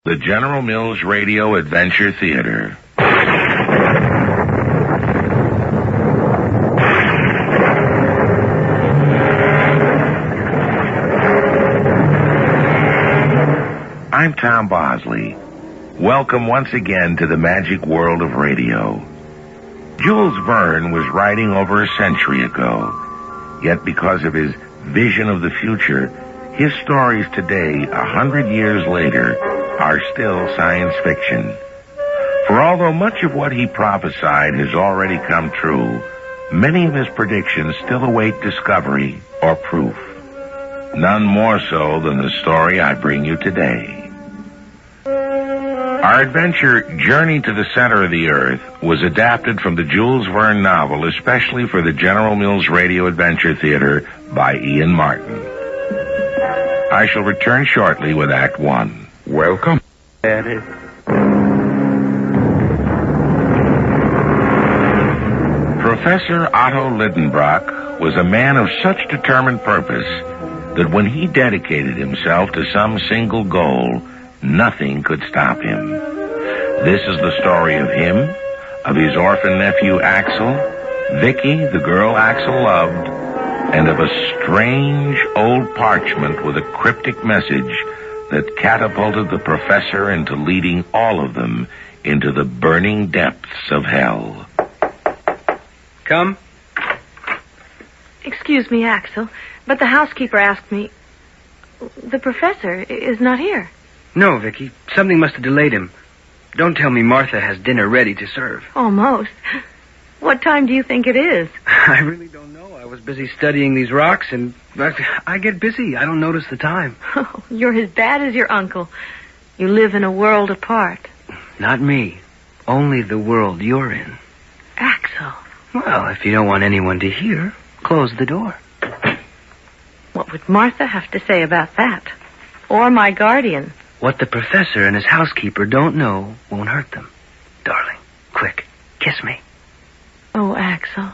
The General Mills Radio Adventure Theater. I'm Tom Bosley. Welcome once again to the magic world of radio. Jules Verne was writing over a century ago. Yet because of his vision of the future, his stories today, 100 years later, are still science fiction. For although much of what he prophesied has already come true, many of his predictions still await discovery or proof. None more so than the story I bring you today. Our adventure, Journey to the Center of the Earth, was adapted from the Jules Verne novel, especially for the General Mills Radio Adventure Theater by Ian Martin. I shall return shortly with Act One. Welcome, Daddy. Professor Otto Lidenbrock was a man of such determined purpose that when he dedicated himself to some single goal, nothing could stop him. This is the story of him, of his orphan nephew Axel, Vicky, the girl Axel loved, and of a strange old parchment with a cryptic message that catapulted the professor into leading all of them into the burning depths of hell. Come. Excuse me, Axel, but the housekeeper asked me... The professor is not here. No, Vicky. Something must have delayed him. Don't tell me Martha has dinner ready to serve. Almost. What time do you think it is? I really don't know. I was busy studying these rocks, and I get busy. I don't notice the time. Oh, you're as bad as your uncle. You live in a world apart. Not me. Only the world you're in. Axel. Well, if you don't want anyone to hear, close the door. What would Martha have to say about that? Or my guardian? What the professor and his housekeeper don't know won't hurt them. Darling, quick, kiss me. Oh, Axel.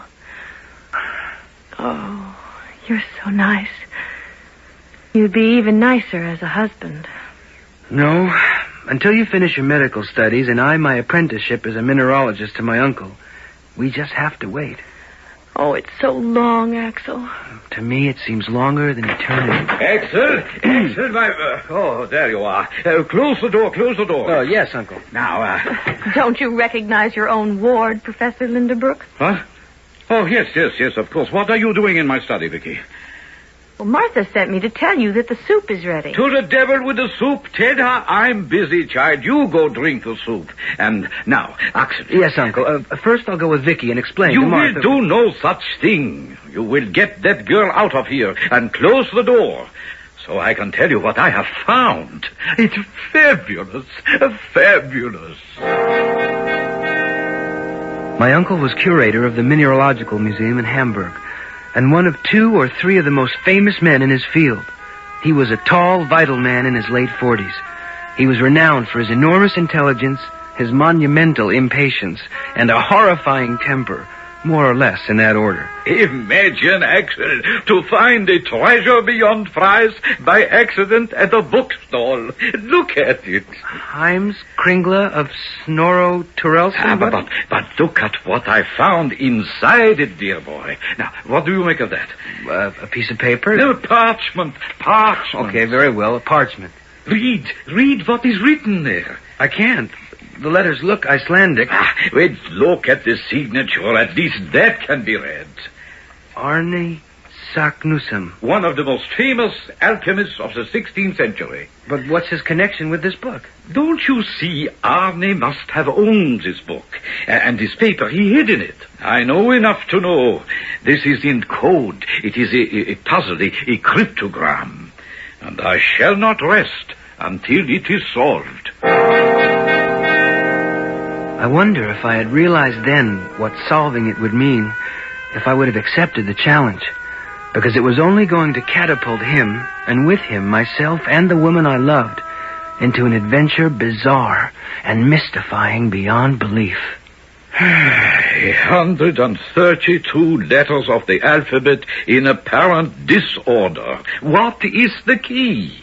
Oh, you're so nice. You'd be even nicer as a husband. No, until you finish your medical studies and I my apprenticeship as a mineralogist to my uncle, we just have to wait. Oh, it's so long, Axel. To me, it seems longer than eternity. Axel, oh, there you are. Close the door. Oh, yes, Uncle. Now, Don't you recognize your own ward, Professor Lindenbrook? What? Oh, yes, of course. What are you doing in my study, Vicky? Well, Martha sent me to tell you that the soup is ready. To the devil with the soup, Ted. I'm busy, child. You go drink the soup. And now, Axel. Yes, Uncle. First I'll go with Vicky and explain You to Martha... will do no such thing. You will get that girl out of here and close the door. So I can tell you what I have found. It's fabulous. Fabulous. My uncle was curator of the Mineralogical Museum in Hamburg, and one of 2 or 3 of the most famous men in his field. He was a tall, vital man in his late 40s. He was renowned for his enormous intelligence, his monumental impatience, and a horrifying temper, more or less in that order. Imagine, Axel, to find a treasure beyond price by accident at a bookstall. Look at it. Heims Kringla of Snorro Turelson? But look at what I found inside it, dear boy. Now, what do you make of that? A piece of paper? No, parchment. Okay, very well, a parchment. Read what is written there. I can't. The letters look Icelandic. Wait, look at the signature. At least that can be read. Arne Saknussemm. One of the most famous alchemists of the 16th century. But what's his connection with this book? Don't you see, Arne must have owned this book. And this paper, he hid in it. I know enough to know. This is in code. It is a puzzle, a cryptogram. And I shall not rest until it is solved. I wonder if I had realized then what solving it would mean, if I would have accepted the challenge. Because it was only going to catapult him, and with him myself and the woman I loved, into an adventure bizarre and mystifying beyond belief. 132 letters of the alphabet in apparent disorder. What is the key?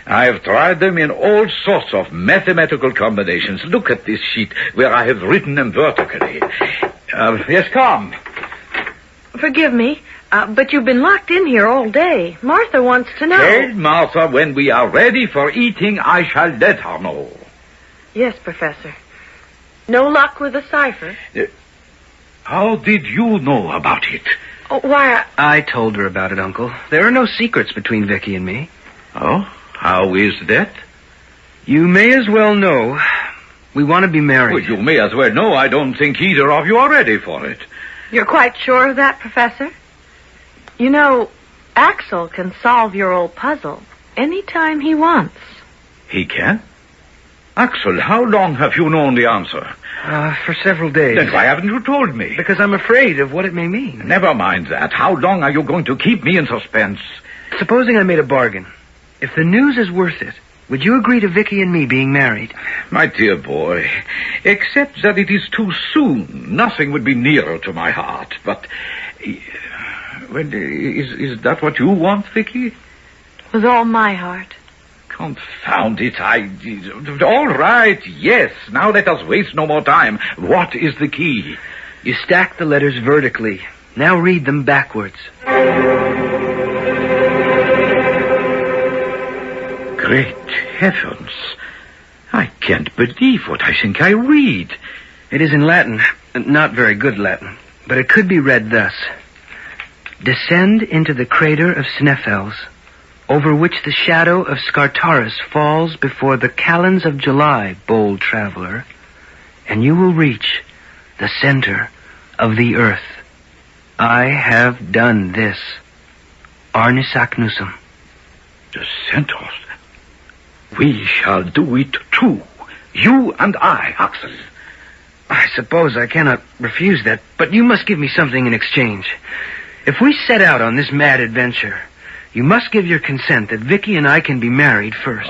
I have tried them in all sorts of mathematical combinations. Look at this sheet where I have written them vertically. Yes, come. Forgive me, but you've been locked in here all day. Martha wants to know. Tell Martha when we are ready for eating, I shall let her know. Yes, Professor. No luck with the cipher? How did you know about it? Oh, why, I told her about it, Uncle. There are no secrets between Vicky and me. Oh? How is that? You may as well know. We want to be married. Well, you may as well know I don't think either of you are ready for it. You're quite sure of that, Professor? You know, Axel can solve your old puzzle any time he wants. He can? Axel, how long have you known the answer? For several days. Then why haven't you told me? Because I'm afraid of what it may mean. Never mind that. How long are you going to keep me in suspense? Supposing I made a bargain. If the news is worth it, would you agree to Vicky and me being married? My dear boy, except that it is too soon, nothing would be nearer to my heart. But, well, is that what you want, Vicky? With all my heart. Confound it, all right, yes. Now let us waste no more time. What is the key? You stack the letters vertically. Now read them backwards. Great heavens. I can't believe what I think I read. It is in Latin. Not very good Latin. But it could be read thus. Descend into the crater of Sneffels, over which the shadow of Scartaris falls before the calends of July, bold traveler, and you will reach the center of the earth. I have done this. Arnisac Nusum. The center. We shall do it too. You and I, Axel. I suppose I cannot refuse that, but you must give me something in exchange. If we set out on this mad adventure, you must give your consent that Vicky and I can be married first.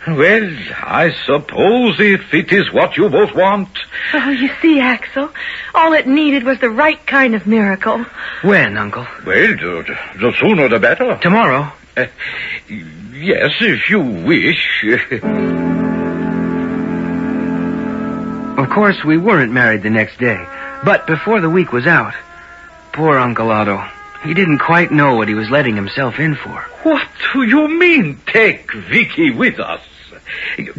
Well, I suppose if it is what you both want. Oh, you see, Axel, all it needed was the right kind of miracle. When, Uncle? Well, the sooner the better. Tomorrow? Yes, if you wish. Of course, we weren't married the next day, but before the week was out, poor Uncle Otto, he didn't quite know what he was letting himself in for. What do you mean, take Vicky with us?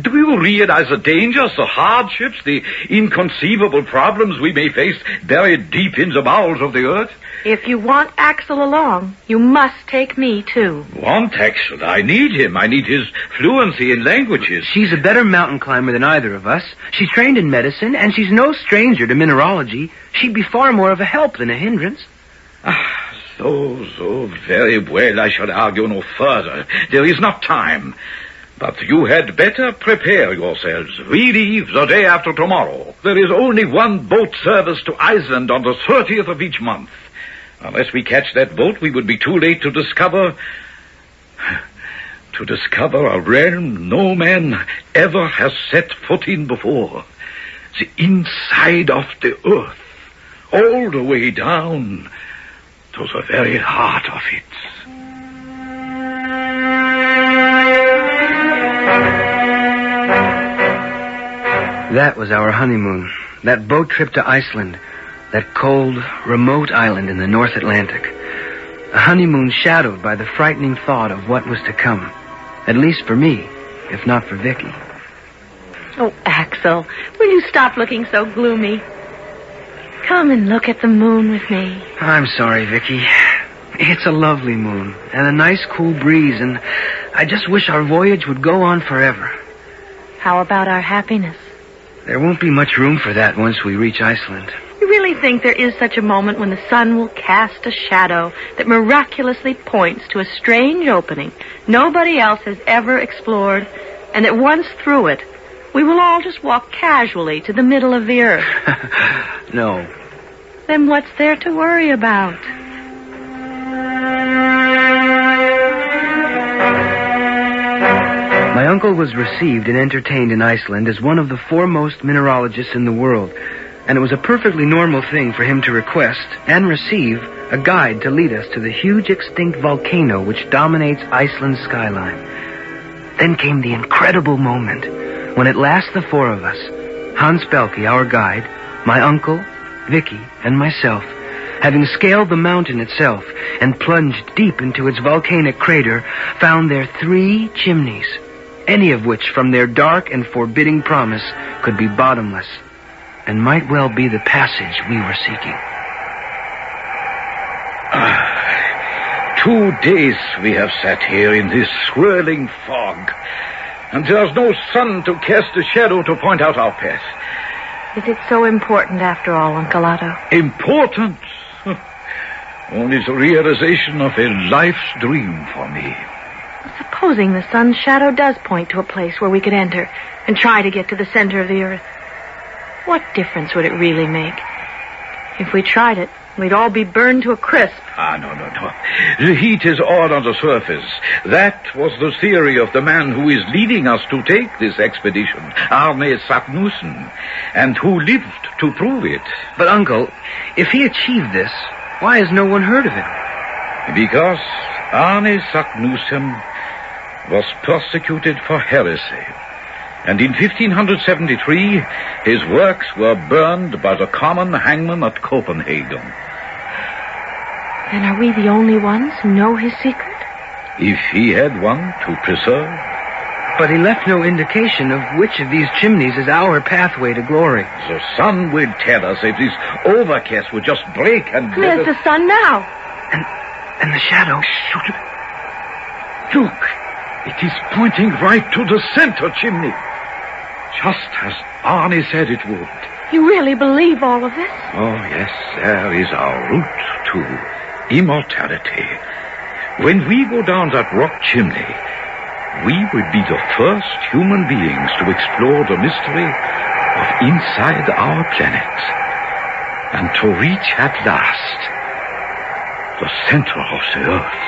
Do you realize the dangers, the hardships, the inconceivable problems we may face buried deep in the bowels of the earth? If you want Axel along, you must take me, too. Want Axel? I need him. I need his fluency in languages. She's a better mountain climber than either of us. She's trained in medicine, and she's no stranger to mineralogy. She'd be far more of a help than a hindrance. So very well. I shall argue no further. There is not time. But you had better prepare yourselves. We leave the day after tomorrow. There is only one boat service to Iceland on the 30th of each month. Unless we catch that boat, we would be too late to discover a realm no man ever has set foot in before. The inside of the earth, all the way down to the very heart of it. That was our honeymoon. That boat trip to Iceland. That cold, remote island in the North Atlantic. A honeymoon shadowed by the frightening thought of what was to come. At least for me, if not for Vicky. Oh, Axel, will you stop looking so gloomy? Come and look at the moon with me. I'm sorry, Vicky. It's a lovely moon, and a nice cool breeze, and I just wish our voyage would go on forever. How about our happiness? There won't be much room for that once we reach Iceland. You really think there is such a moment when the sun will cast a shadow that miraculously points to a strange opening nobody else has ever explored, and that once through it, we will all just walk casually to the middle of the earth? No. Then what's there to worry about? My uncle was received and entertained in Iceland as one of the foremost mineralogists in the world, and it was a perfectly normal thing for him to request and receive a guide to lead us to the huge extinct volcano which dominates Iceland's skyline. Then came the incredible moment when at last the four of us, Hans Belke, our guide, my uncle, Vicky, and myself, having scaled the mountain itself and plunged deep into its volcanic crater, found there 3 chimneys, any of which from their dark and forbidding promise could be bottomless and might well be the passage we were seeking. 2 days we have sat here in this swirling fog, and there's no sun to cast a shadow to point out our path. Is it so important after all, Uncle Otto? Important? Only the realization of a life's dream for me. Supposing the sun's shadow does point to a place where we could enter and try to get to the center of the earth, what difference would it really make? If we tried it, we'd all be burned to a crisp. No. The heat is all on the surface. That was the theory of the man who is leading us to take this expedition, Arne Saknussemm, and who lived to prove it. But, Uncle, if he achieved this, why has no one heard of it? Because Arne Saknussemm was persecuted for heresy. And in 1573, his works were burned by the common hangman at Copenhagen. Then are we the only ones who know his secret? If he had one to preserve. But he left no indication of which of these chimneys is our pathway to glory. The sun will tell us if this overcast would just break and... There's the sun now. And the shadow. Look, it is pointing right to the center chimney. Just as Arne said it would. You really believe all of this? Oh, yes, there is our route to immortality. When we go down that rock chimney, we will be the first human beings to explore the mystery of inside our planet and to reach at last the center of the earth.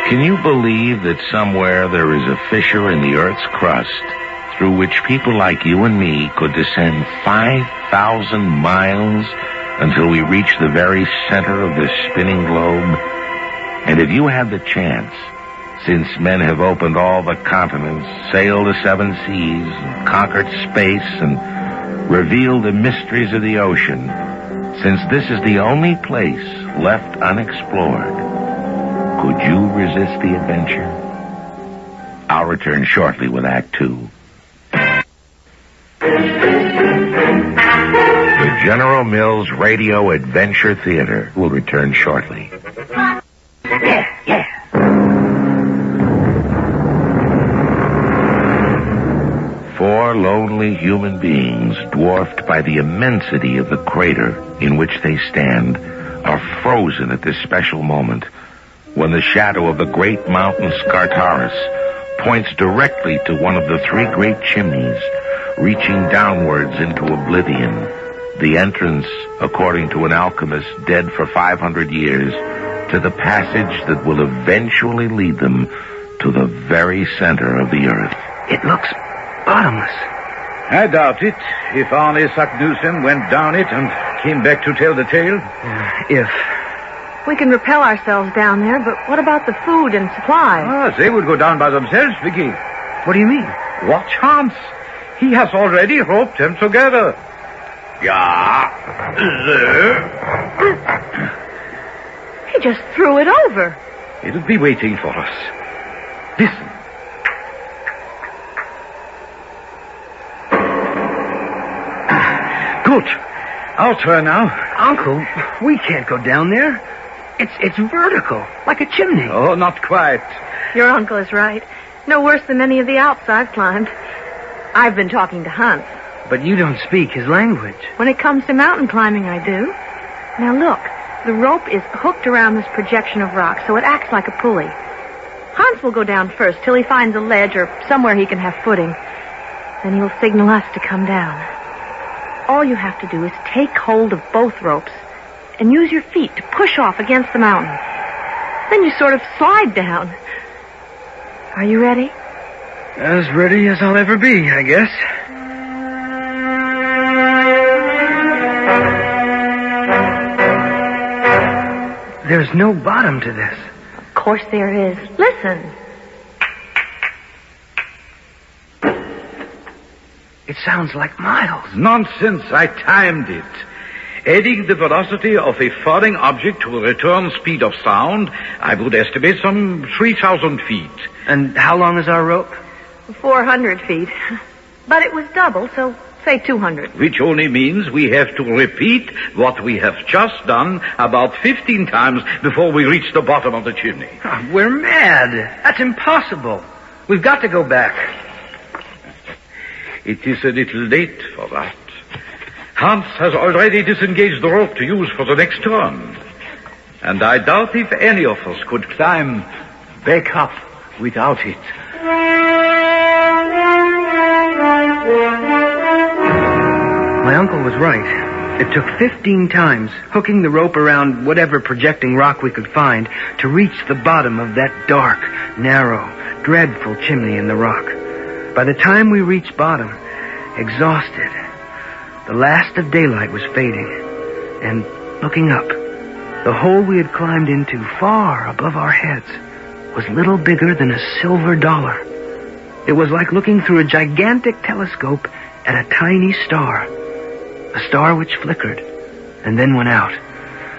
Can you believe that somewhere there is a fissure in the Earth's crust through which people like you and me could descend 5,000 miles until we reach the very center of this spinning globe? And if you had the chance, since men have opened all the continents, sailed the 7 seas, and conquered space, and revealed the mysteries of the ocean, since this is the only place left unexplored, could you resist the adventure? I'll return shortly with Act 2. The General Mills Radio Adventure Theater will return shortly. Yeah. 4 lonely human beings, dwarfed by the immensity of the crater in which they stand, are frozen at this special moment when the shadow of the great mountain Scartaris points directly to one of the 3 great chimneys, reaching downwards into oblivion, the entrance, according to an alchemist dead for 500 years, to the passage that will eventually lead them to the very center of the earth. It looks bottomless. I doubt it, if Arne Saknussemm went down it and came back to tell the tale. If... We can repel ourselves down there, but what about the food and supplies? They would go down by themselves, Vicky. What do you mean? Watch Hans. He has already roped them together. Yeah. He just threw it over. It'll be waiting for us. Listen. Good. Our turn now. Uncle, we can't go down there. It's vertical, like a chimney. Oh, not quite. Your uncle is right. No worse than any of the Alps I've climbed. I've been talking to Hans. But you don't speak his language. When it comes to mountain climbing, I do. Now look, the rope is hooked around this projection of rock, so it acts like a pulley. Hans will go down first till he finds a ledge or somewhere he can have footing. Then he'll signal us to come down. All you have to do is take hold of both ropes and use your feet to push off against the mountain. Then you sort of slide down. Are you ready? As ready as I'll ever be, I guess. There's no bottom to this. Of course there is. Listen. It sounds like miles. Nonsense. I timed it. Adding the velocity of a falling object to a return speed of sound, I would estimate some 3,000 feet. And how long is our rope? 400 feet. But it was double, so say 200. Which only means we have to repeat what we have just done about 15 times before we reach the bottom of the chimney. Oh, we're mad. That's impossible. We've got to go back. It is a little late for that. Hans has already disengaged the rope to use for the next turn. And I doubt if any of us could climb back up without it. My uncle was right. It took 15 times, hooking the rope around whatever projecting rock we could find, to reach the bottom of that dark, narrow, dreadful chimney in the rock. By the time we reached bottom, exhausted, the last of daylight was fading, and looking up, the hole we had climbed into far above our heads was little bigger than a silver dollar. It was like looking through a gigantic telescope at a tiny star, a star which flickered and then went out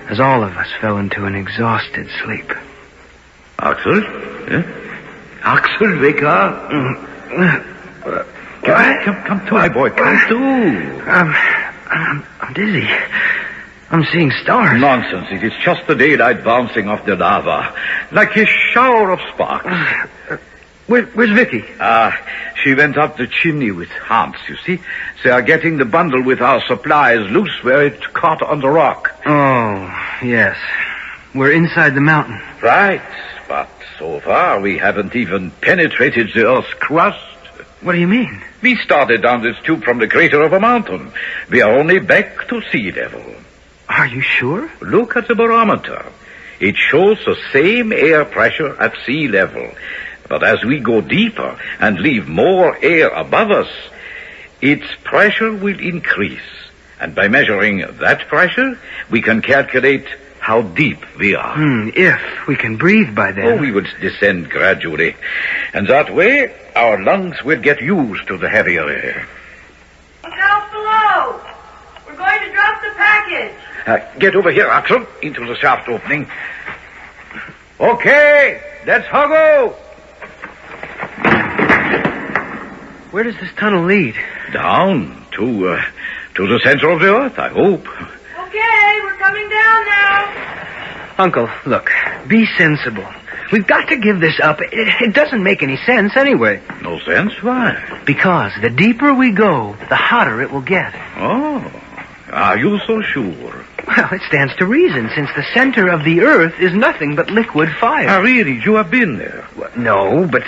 as all of us fell into an exhausted sleep. Axel? Axel, wake up. Come to, my boy. Come to. I'm dizzy. I'm seeing stars. Nonsense. It is just the daylight bouncing off the lava, like a shower of sparks. Where's Vicky? She went up the chimney with Hans, you see. They are getting the bundle with our supplies loose where it caught on the rock. Oh, yes. We're inside the mountain. Right, but so far we haven't even penetrated the Earth's crust. What do you mean? We started down this tube from the crater of a mountain. We are only back to sea level. Are you sure? Look at the barometer. It shows the same air pressure at sea level. But as we go deeper and leave more air above us, its pressure will increase. And by measuring that pressure, we can calculate how deep we are. If we can breathe by then. Oh, we would descend gradually. And that way, our lungs will get used to the heavier air. Down below. We're going to drop the package. Get over here, Axel, into the shaft opening. Okay, let's huggo. Where does this tunnel lead? Down to the center of the earth, I hope. Okay, we're coming down now. Uncle, look, be sensible. We've got to give this up. It doesn't make any sense anyway. No sense? Why? Because the deeper we go, the hotter it will get. Oh, are you so sure? Well, it stands to reason, since the center of the earth is nothing but liquid fire. Really? You have been there? Well, no, but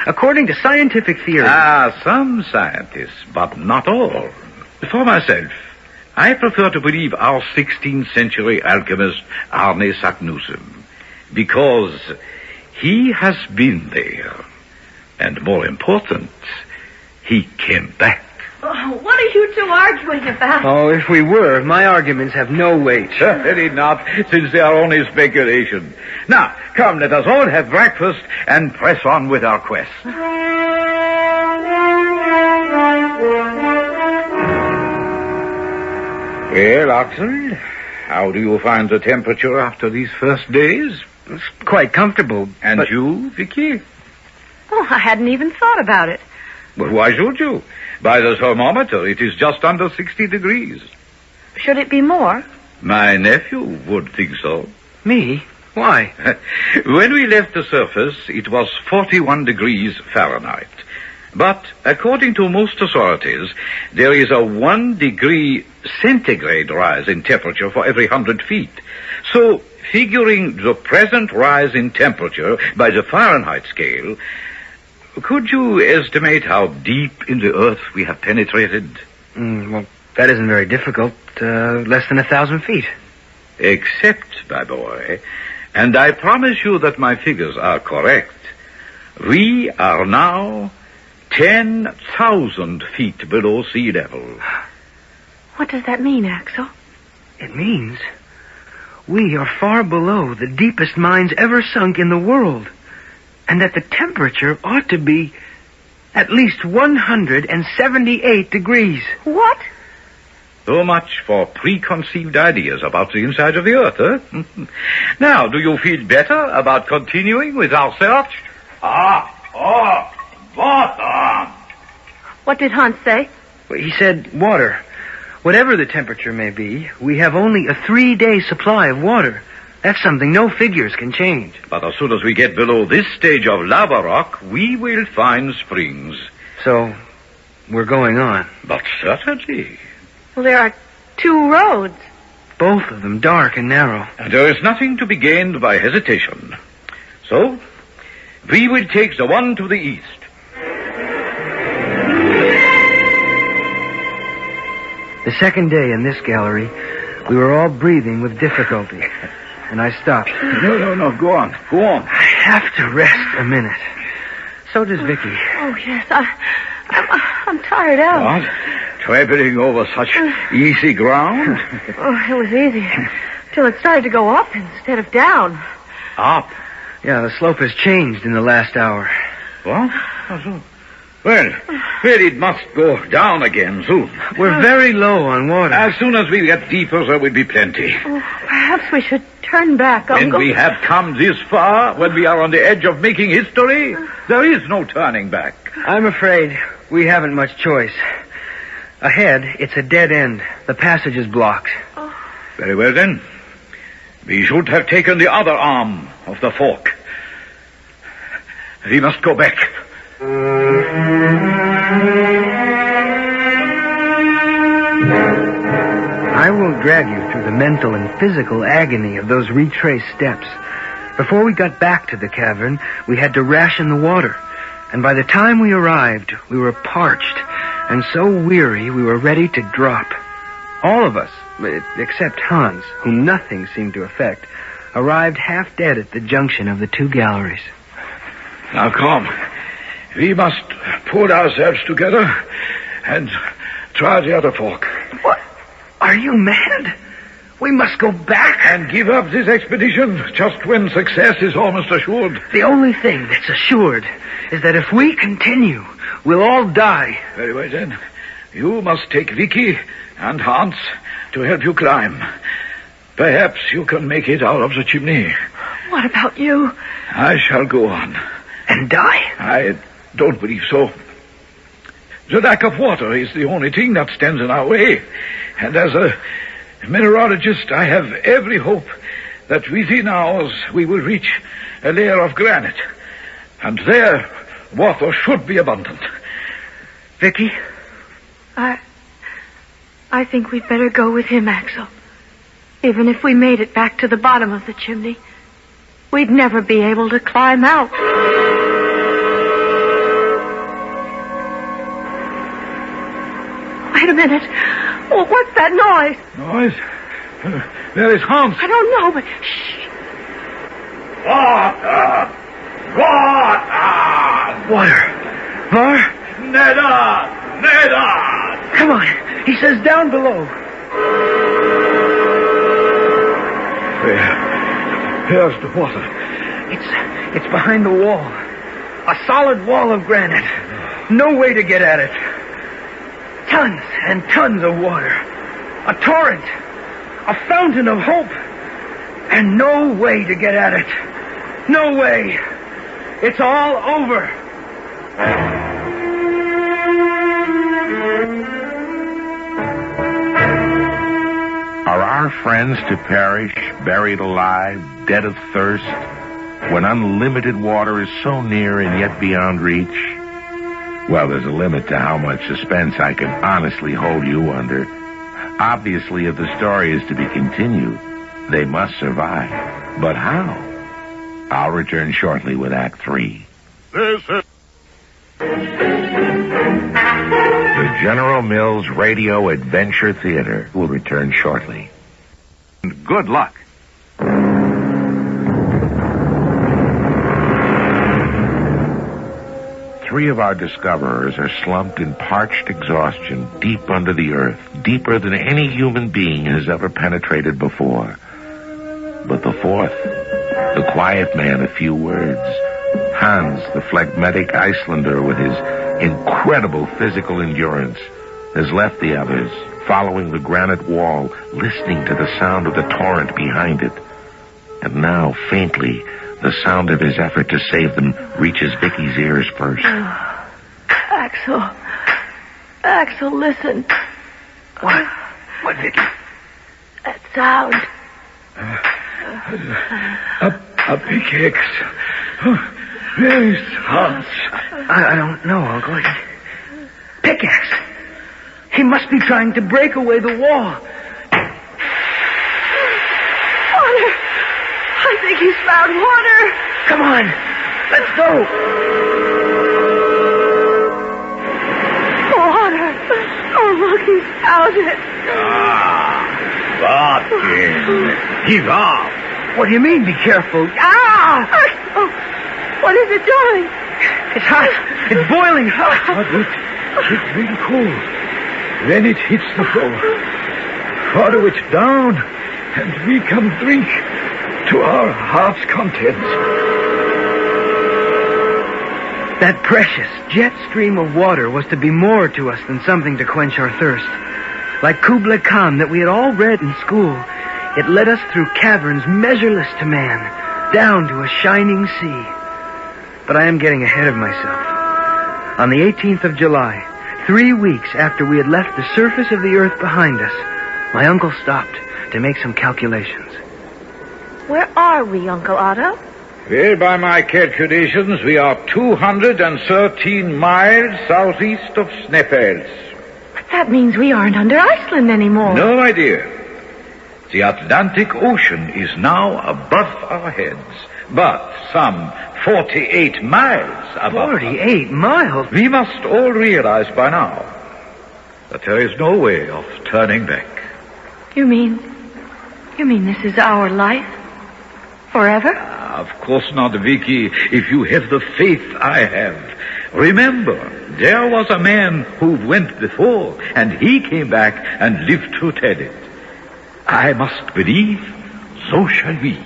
according to scientific theory... Some scientists, but not all. For myself, I prefer to believe our 16th century alchemist Arne Saknussemm, because he has been there. And more important, he came back. Oh, what are you two arguing about? Oh, if we were, my arguments have no weight. Certainly not, since they are only speculation. Now, come, let us all have breakfast and press on with our quest. Well, Axel, how do you find the temperature after these first days? It's quite comfortable. And you, Vicky? Oh, I hadn't even thought about it. Well, why should you? By the thermometer, it is just under 60 degrees. Should it be more? My nephew would think so. Me? Why? When we left the surface, it was 41 degrees Fahrenheit. But according to most authorities, there is a 1 degree centigrade rise in temperature for every 100 feet. So, figuring the present rise in temperature by the Fahrenheit scale, could you estimate how deep in the earth we have penetrated? Well, that isn't very difficult. Less than 1,000 feet. Except, my boy, and I promise you that my figures are correct, we are now 10,000 feet below sea level. What does that mean, Axel? It means we are far below the deepest mines ever sunk in the world, and that the temperature ought to be at least 178 degrees. What? So much for preconceived ideas about the inside of the Earth, huh? Now, do you feel better about continuing with our search? Water. What did Hans say? He said water. Whatever the temperature may be, we have only a 3-day supply of water. That's something no figures can change. But as soon as we get below this stage of lava rock, we will find springs. So, we're going on. But certainly. Well, there are 2 roads. Both of them dark and narrow. And there is nothing to be gained by hesitation. So, we will take the one to the east. The second day in this gallery, we were all breathing with difficulty. And I stopped. No, go on. I have to rest a minute. So does Vicky. Oh, yes, I'm tired out. What? Traveling over such easy ground? Oh, it was easy. Till it started to go up instead of down. Up? Yeah, the slope has changed in the last hour. What? Well, it must go down again soon. We're very low on water. As soon as we get deeper, there will be plenty. Oh, perhaps we should turn back, When Uncle. we have come this far, when we are on the edge of making history, there is no turning back. I'm afraid we haven't much choice. Ahead, it's a dead end. The passage is blocked. Very well, then. We should have taken the other arm of the fork. We must go back. I won't drag you through the mental and physical agony of those retraced steps. Before we got back to the cavern, we had to ration the water. And by the time we arrived, we were parched and so weary we were ready to drop. All of us, except Hans, whom nothing seemed to affect, arrived half dead at the junction of the 2 galleries. Now, come. We must pull ourselves together and try the other fork. What? Are you mad? We must go back. And give up this expedition just when success is almost assured. The only thing that's assured is that if we continue, we'll all die. Very well, then. You must take Vicky and Hans to help you climb. Perhaps you can make it out of the chimney. What about you? I shall go on. And die? I don't believe so. The lack of water is the only thing that stands in our way. And as a mineralogist, I have every hope that within hours we will reach a layer of granite. And there, water should be abundant. Vicky? I think we'd better go with him, Axel. Even if we made it back to the bottom of the chimney, we'd never be able to climb out. Wait a minute. Oh, what's that noise? Noise? There is Hans. I don't know, but shh. Water! Water. Var? Neda! Come on. He says down below. Here's the water. It's behind the wall. A solid wall of granite. No way to get at it. Tons and tons of water. A torrent. A fountain of hope. And no way to get at it. No way. It's all over. Are our friends to perish, buried alive, dead of thirst, when unlimited water is so near and yet beyond reach? Well, there's a limit to how much suspense I can honestly hold you under. Obviously, if the story is to be continued, they must survive. But how? I'll return shortly with Act 3. This is... The General Mills Radio Adventure Theater will return shortly. Good luck. Three of our discoverers are slumped in parched exhaustion deep under the earth, deeper than any human being has ever penetrated before. But the fourth, the quiet man of few words, Hans, the phlegmatic Icelander with his incredible physical endurance, has left the others, following the granite wall, listening to the sound of the torrent behind it. And now, faintly, the sound of his effort to save them reaches Vicky's ears first. Axel, listen. What, Vicky? That sound. A pickaxe. Where is Hans? I don't know, Uncle. Pickaxe. He must be trying to break away the wall. Water. I think he's found water. Come on. Let's go. Water. Oh, look, he's found it. Barkin. Give up. What do you mean, be careful? Oh, what is it doing? It's hot. It's boiling hot. But it's really cold. Then it hits the floor. Follow it down, and we can drink to our heart's contents. That precious jet stream of water was to be more to us than something to quench our thirst. Like Kubla Khan that we had all read in school, it led us through caverns measureless to man, down to a shining sea. But I am getting ahead of myself. On the 18th of July, 3 weeks after we had left the surface of the earth behind us, my uncle stopped to make some calculations. Where are we, Uncle Otto? Well, by my calculations, we are 213 miles southeast of Sneffels. But that means we aren't under Iceland anymore. No idea. The Atlantic Ocean is now above our heads, but some 48 miles above. 48 miles? We must all realize by now that there is no way of turning back. You mean this is our life? Forever? Of course not, Vicky, if you have the faith I have. Remember, there was a man who went before, and he came back and lived to tell it. I must believe, so shall we.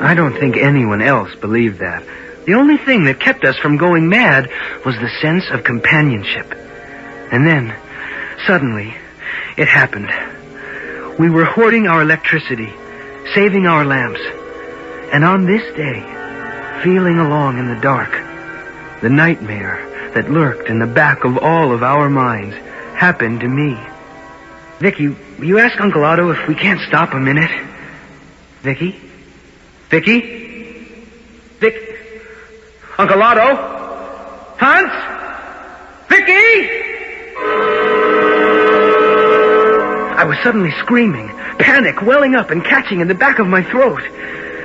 I don't think anyone else believed that. The only thing that kept us from going mad was the sense of companionship. And then, suddenly, it happened. We were hoarding our electricity, saving our lamps. And on this day, feeling along in the dark, the nightmare that lurked in the back of all of our minds happened to me. Vicky, will you ask Uncle Otto if we can't stop a minute? Vicky? Uncle Otto? Hans? Vicky? I was suddenly screaming, panic welling up and catching in the back of my throat.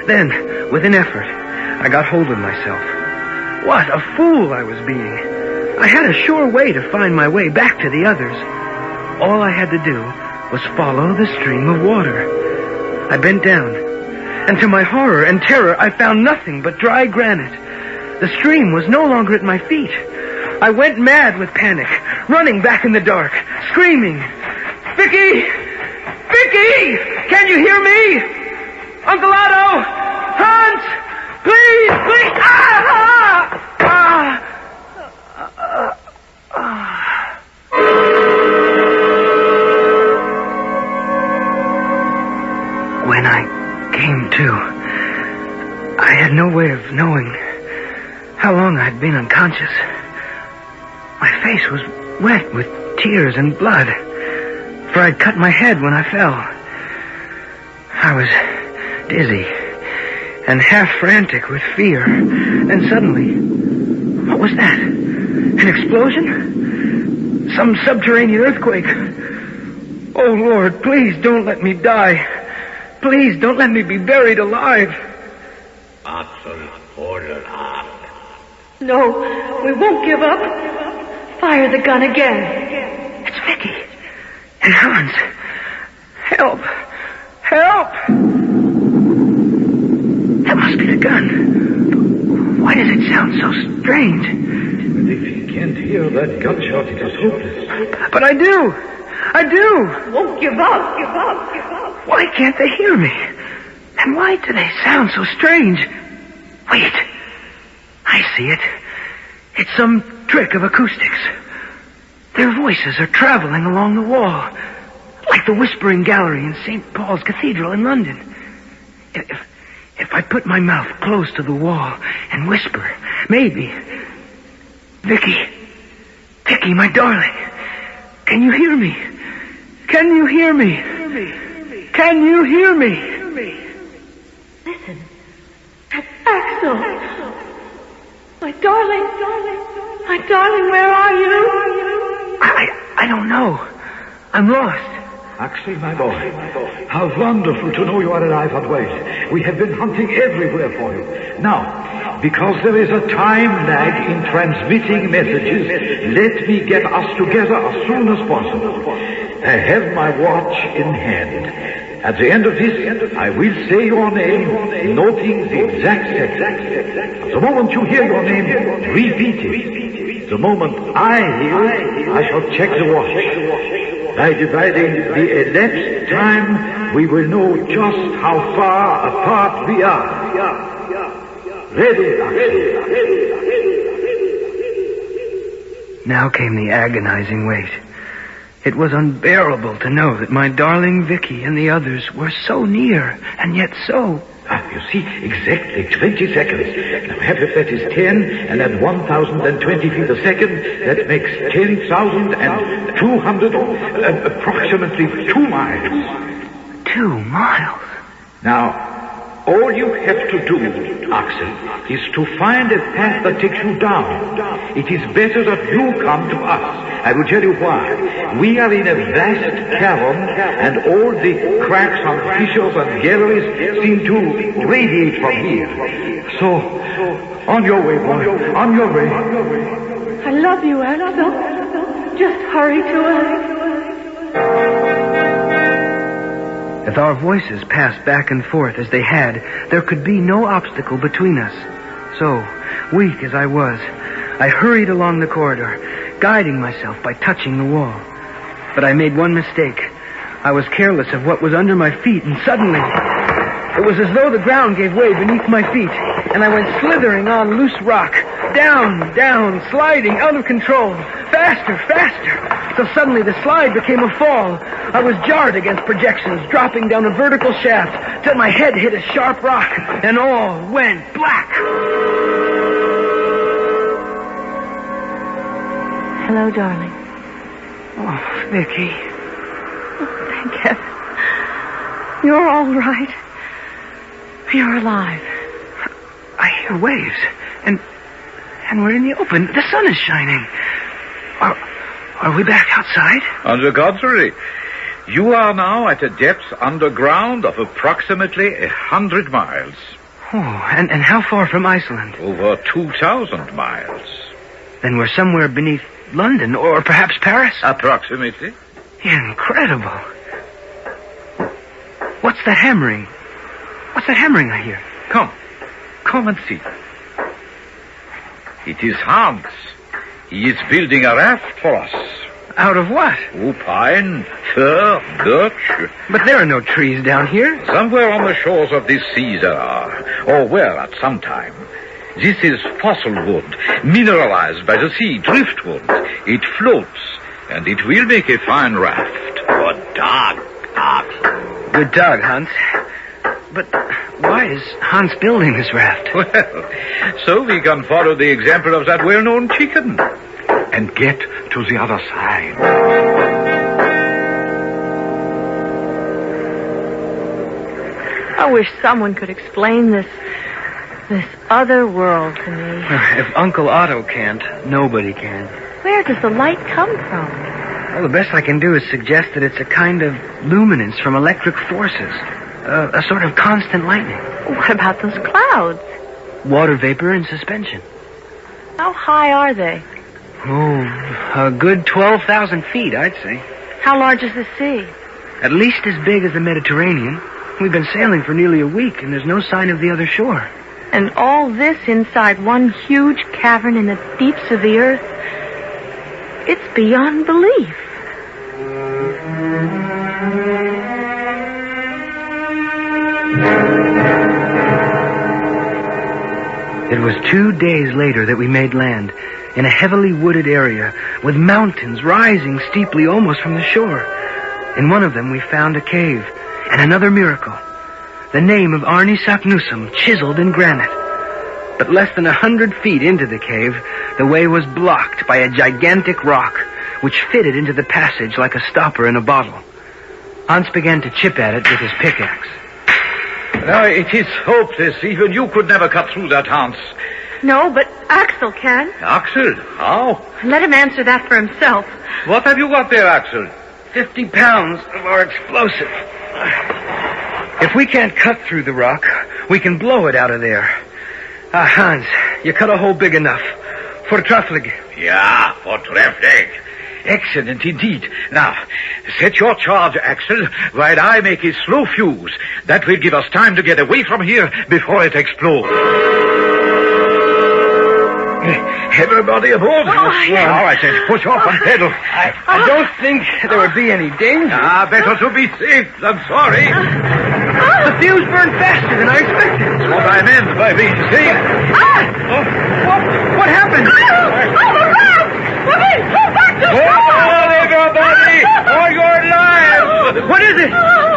Then, with an effort, I got hold of myself. What a fool I was being. I had a sure way to find my way back to the others. All I had to do was follow the stream of water. I bent down, and to my horror and terror, I found nothing but dry granite. The stream was no longer at my feet. I went mad with panic, running back in the dark, screaming, Vicky! Vicky! Can you hear me? Uncle Otto! Hans! Please! When I came to, I had no way of knowing how long I'd been unconscious. My face was wet with tears and blood, for I'd cut my head when I fell. I was dizzy and half frantic with fear. And suddenly, what was that? An explosion? Some subterranean earthquake? Oh, Lord, please don't let me die. Please don't let me be buried alive. No, we won't give up. Fire the gun again. It's Vicky. And Hans. Help. Help! That must be the gun. Why does it sound so strange? But if you can't hear that gunshot, it is hopeless. But I do. I do. Won't give up, give up, give up. Why can't they hear me? And why do they sound so strange? Wait. I see it. It's some trick of acoustics. Their voices are traveling along the wall, like the Whispering Gallery in St. Paul's Cathedral in London. If I put my mouth close to the wall and whisper, maybe... Vicky, my darling, can you hear me? Can you hear me? Can you hear me? Listen. That's Axel. My darling, where are you? I don't know. I'm lost. Axel, my boy, how wonderful to know you are alive and well. We have been hunting everywhere for you. Now, because there is a time lag in transmitting messages, let me get us together as soon as possible. I have my watch in hand. At the end of this, I will say your name, noting the exact second. The moment you hear your name, repeat it. The moment I hear it, I shall check the watch. By dividing the elapsed time, we will know just how far apart we are. Ready, Axel. Now came the agonizing wait. It was unbearable to know that my darling Vicky and the others were so near, and yet so... You see, exactly 20 seconds. Now, half of that is 10, and at 1,020 feet a second, that makes 10,200, approximately 2 miles. 2 miles? Now, all you have to do, Axel, is to find a path that takes you down. It is better that you come to us. I will tell you why. We are in a vast cavern, and all the cracks and fissures and galleries seem to radiate from here. So, on your way, boy. On your way. I love you, Axel. Just hurry to us. As our voices passed back and forth as they had, there could be no obstacle between us. So, weak as I was, I hurried along the corridor, guiding myself by touching the wall. But I made one mistake. I was careless of what was under my feet, and suddenly, it was as though the ground gave way beneath my feet, and I went slithering on loose rock, down, sliding out of control, faster, till suddenly the slide became a fall. I was jarred against projections, dropping down a vertical shaft, till my head hit a sharp rock, and all went black. Hello, darling. Oh, Vicky. Oh, thank heaven. You're all right. You're alive. I hear waves, and we're in the open. The sun is shining. Are we back outside? On the contrary, you are now at a depth underground of approximately 100 miles. Oh, and how far from Iceland? Over 2,000 miles. Then we're somewhere beneath London, or perhaps Paris? Approximately. Incredible. What's that hammering? What's that hammering I hear? Come and see. It is Hans. He is building a raft for us. Out of what? Oh, pine, fir, birch. But there are no trees down here. Somewhere on the shores of this sea there are, or were at some time. This is fossil wood, mineralized by the sea, driftwood. It floats, and it will make a fine raft. Good dog, Good dog, Hans. But why is Hans building this raft? Well, so we can follow the example of that well-known chicken and get to the other side. I wish someone could explain this other world to me. If Uncle Otto can't, nobody can. Where does the light come from? Well, the best I can do is suggest that it's a kind of luminance from electric forces. A sort of constant lightning. What about those clouds? Water vapor in suspension. How high are they? Oh, a good 12,000 feet, I'd say. How large is the sea? At least as big as the Mediterranean. We've been sailing for nearly a week, and there's no sign of the other shore. And all this inside one huge cavern in the deeps of the earth? It's beyond belief. It was 2 days later that we made land in a heavily wooded area with mountains rising steeply almost from the shore. In one of them we found a cave and another miracle. The name of Arne Saknussemm chiseled in granite. But less than 100 feet into the cave, the way was blocked by a gigantic rock, which fitted into the passage like a stopper in a bottle. Hans began to chip at it with his pickaxe. Now, it is hopeless. Even you could never cut through that, Hans. No, but Axel can. Axel? How? Let him answer that for himself. What have you got there, Axel? 50 pounds of our explosive. If we can't cut through the rock, we can blow it out of there. Hans, you cut a hole big enough. Fortreffelig. Yeah, fortreffelig. Excellent indeed. Now, set your charge, Axel, while I make a slow fuse. That will give us time to get away from here before it explodes. Everybody aboard. Yeah. All right, then, push off and pedal. I don't think there would be any danger. Better to be safe than sorry. The fuse burned faster than I expected. That's what I meant by being safe. What happened? The rat! We're being pulled back to the Hold everybody for your lives! What is it?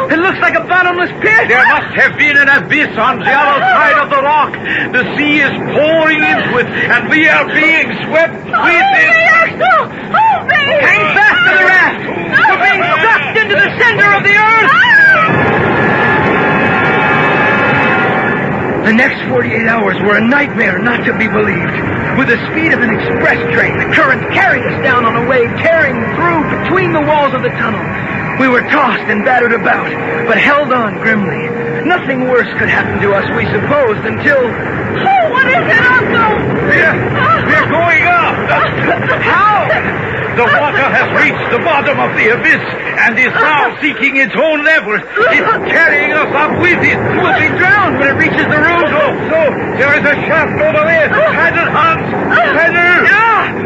It looks like a bottomless pit. There must have been an abyss on the other side of the rock. The sea is pouring into it, and we are being swept with it. Axel! Hold me! Hang fast to the raft. We're being sucked into the center of the earth. The next 48 hours were a nightmare not to be believed. With the speed of an express train, the current carried us down on a wave, tearing through between the walls of the tunnel. We were tossed and battered about, but held on grimly. Nothing worse could happen to us, we supposed, until... Oh, what is it, Uncle? We're going up. How? The water has reached the bottom of the abyss and is now seeking its own level. It's carrying us up with it. We'll be drowned when it reaches the roof. So, there is a shaft over there. Paddle, Hans. Paddle.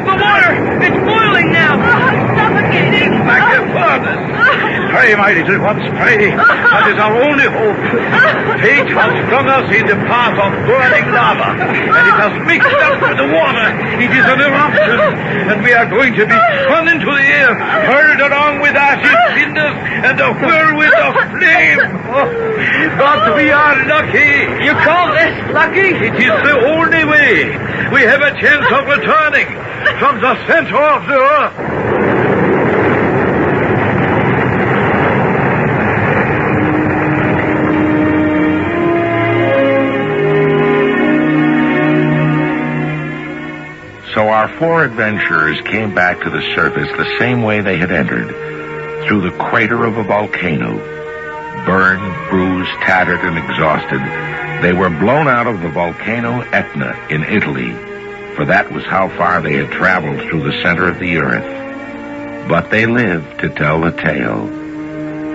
The water! It's boiling now! It's suffocating! Like a furnace. Pray, my little ones, pray. That is our only hope. Fate has flung us in the path of burning lava, and it has mixed up with the water. It is an eruption, and we are going to be spun into the air, hurled along with ashes, cinders, and a whirlwind of flame. But we are lucky. You call this lucky? It is the only way. We have a chance of returning from the center of the earth. So our four adventurers came back to the surface the same way they had entered, through the crater of a volcano. Burned, bruised, tattered, and exhausted, they were blown out of the volcano Etna in Italy, for that was how far they had traveled through the center of the earth. But they lived to tell the tale,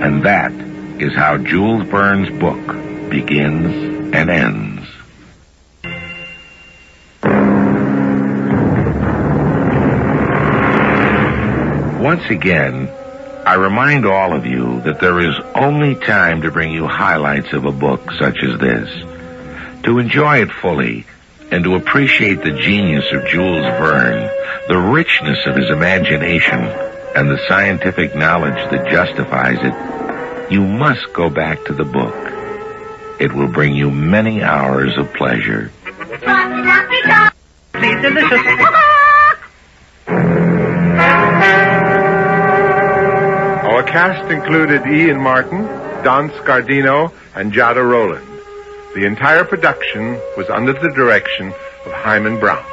and that is how Jules Verne's book begins and ends. Once again, I remind all of you that there is only time to bring you highlights of a book such as this. To enjoy it fully and to appreciate the genius of Jules Verne, the richness of his imagination, and the scientific knowledge that justifies it, you must go back to the book. It will bring you many hours of pleasure. Please, delicious. Our cast included Ian Martin, Don Scardino, and Jada Rowland. The entire production was under the direction of Himan Brown.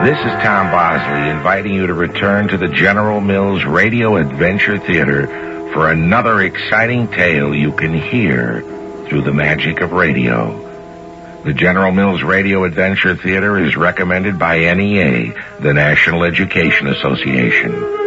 This is Tom Bosley inviting you to return to the General Mills Radio Adventure Theater for another exciting tale you can hear through the magic of radio. The General Mills Radio Adventure Theater is recommended by NEA, the National Education Association.